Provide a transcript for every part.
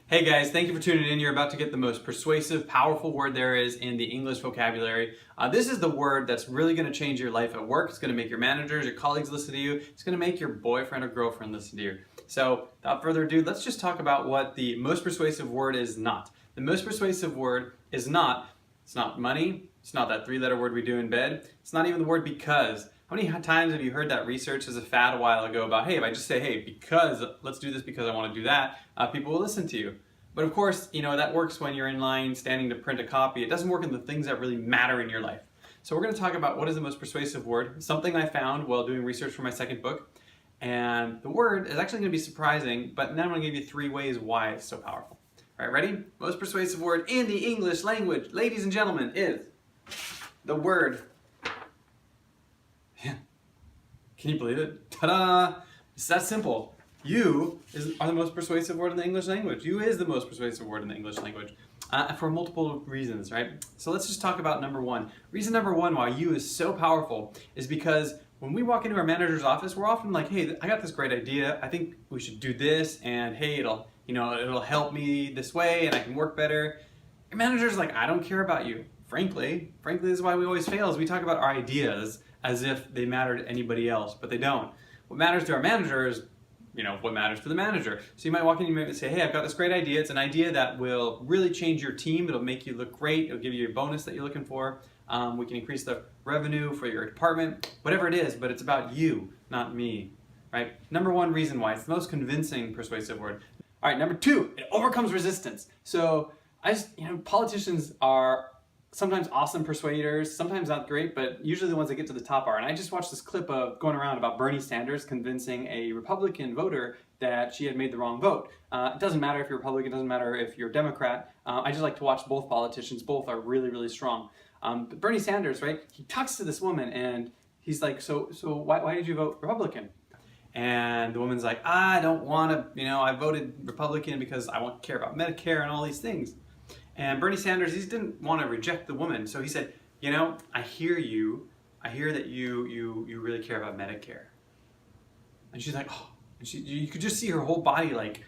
Hey guys, thank you for tuning in. You're about to get the most persuasive, powerful word there is in the English vocabulary. This is the word that's really going to change your life at work. It's going to make your managers, your colleagues listen to you. It's going to make your boyfriend or girlfriend listen to you. So without further ado, let's just talk about what the most persuasive word is not. The most persuasive word is not, it's not money. It's not that three-letter word we do in bed. It's not even the word because. How many times have you heard that research as a fad a while ago about, hey, if I just say, hey, because, let's do this because I want to do that, people will listen to you. But of course, that works when you're in line standing to print a copy. It doesn't work in the things that really matter in your life. So we're going to talk about what is the most persuasive word, something I found while doing research for my second book. And the word is actually going to be surprising, but then I'm going to give you 3 ways why it's so powerful. All right, ready? Most persuasive word in the English language, ladies and gentlemen, is the word. Yeah. Can you believe it? Ta-da! It's that simple. You are the most persuasive word in the English language. You is the most persuasive word in the English language for multiple reasons, right? So let's just talk about number 1. Reason number 1 why you is so powerful is because when we walk into our manager's office, we're often like, hey, I got this great idea. I think we should do this, and hey, it'll help me this way, and I can work better. Your manager's like, I don't care about you. Frankly, this is why we always fail. Is we talk about our ideas as if they matter to anybody else, but they don't. What matters to our manager is what matters to the manager. So you might walk in and you might say, hey, I've got this great idea. It's an idea that will really change your team. It'll make you look great. It'll give you a bonus that you're looking for. We can increase the revenue for your department, whatever it is, but it's about you, not me, right? Number 1 reason why. It's the most convincing persuasive word. All right, number 2, it overcomes resistance. So politicians are sometimes awesome persuaders, sometimes not great, but usually the ones that get to the top are. And I just watched this clip of going around about Bernie Sanders convincing a Republican voter that she had made the wrong vote. It doesn't matter if you're Republican, it doesn't matter if you're Democrat. I just like to watch both politicians. Both are really, really strong. But Bernie Sanders, right, he talks to this woman and he's like, so why did you vote Republican? And the woman's like, I don't want to, I voted Republican because I want to care about Medicare and all these things. And Bernie Sanders, he didn't want to reject the woman, so he said, I hear you. I hear that you really care about Medicare. And she's like, oh, and you could just see her whole body like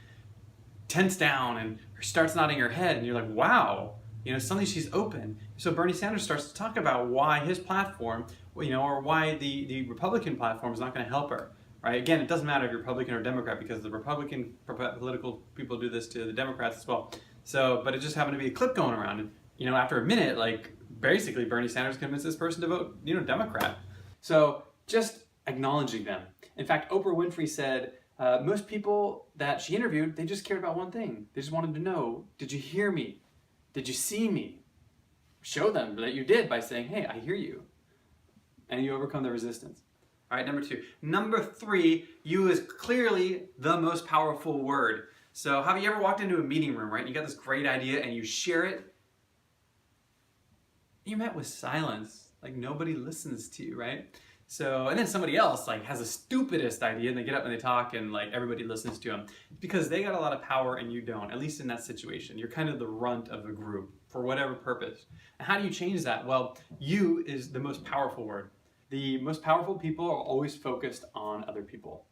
tense down, and her starts nodding her head, and you're like, wow, suddenly she's open. So Bernie Sanders starts to talk about why his platform, or why the Republican platform is not going to help her. Right? Again, it doesn't matter if you're Republican or Democrat because the Republican political people do this to the Democrats as well. So, but it just happened to be a clip going around, and after a minute, basically Bernie Sanders convinced this person to vote, Democrat. So just acknowledging them. In fact, Oprah Winfrey said most people that she interviewed, they just cared about one thing. They just wanted to know, did you hear me? Did you see me? Show them that you did by saying, hey, I hear you, and you overcome the resistance. All right, number 2. Number 3, you is clearly the most powerful word. So have you ever walked into a meeting room, right? You got this great idea and you share it. You're met with silence. Like nobody listens to you, right? So, and then somebody else has the stupidest idea and they get up and they talk and everybody listens to them. Because they got a lot of power and you don't, at least in that situation. You're kind of the runt of the group for whatever purpose. And how do you change that? Well, you is the most powerful word. The most powerful people are always focused on other people.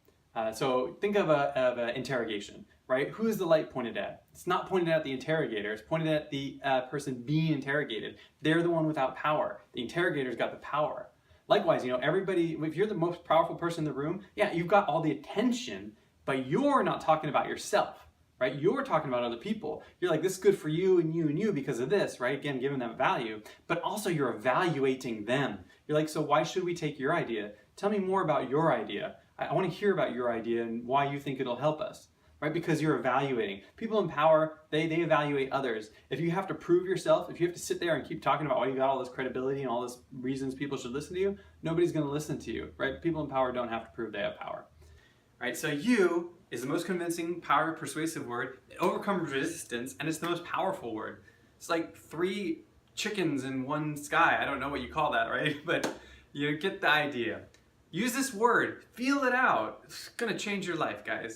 So think of an interrogation, right? Who is the light pointed at? It's not pointed at the interrogator, it's pointed at the person being interrogated. They're the one without power. The interrogator's got the power. Likewise, everybody, if you're the most powerful person in the room, yeah, you've got all the attention, but you're not talking about yourself, right? You're talking about other people. You're like, this is good for you and you and you because of this, right? Again, giving them value, but also you're evaluating them. You're like, so why should we take your idea? Tell me more about your idea. I want to hear about your idea and why you think it'll help us, right? Because you're evaluating. People in power, they evaluate others. If you have to prove yourself, if you have to sit there and keep talking about why you got all this credibility and all this reasons people should listen to you, nobody's going to listen to you, right? People in power don't have to prove they have power, right? So you is the most convincing, persuasive word. It overcomes resistance, and it's the most powerful word. It's like 3 chickens in one sky. I don't know what you call that, right? But you get the idea. Use this word. Feel it out. It's going to change your life, guys.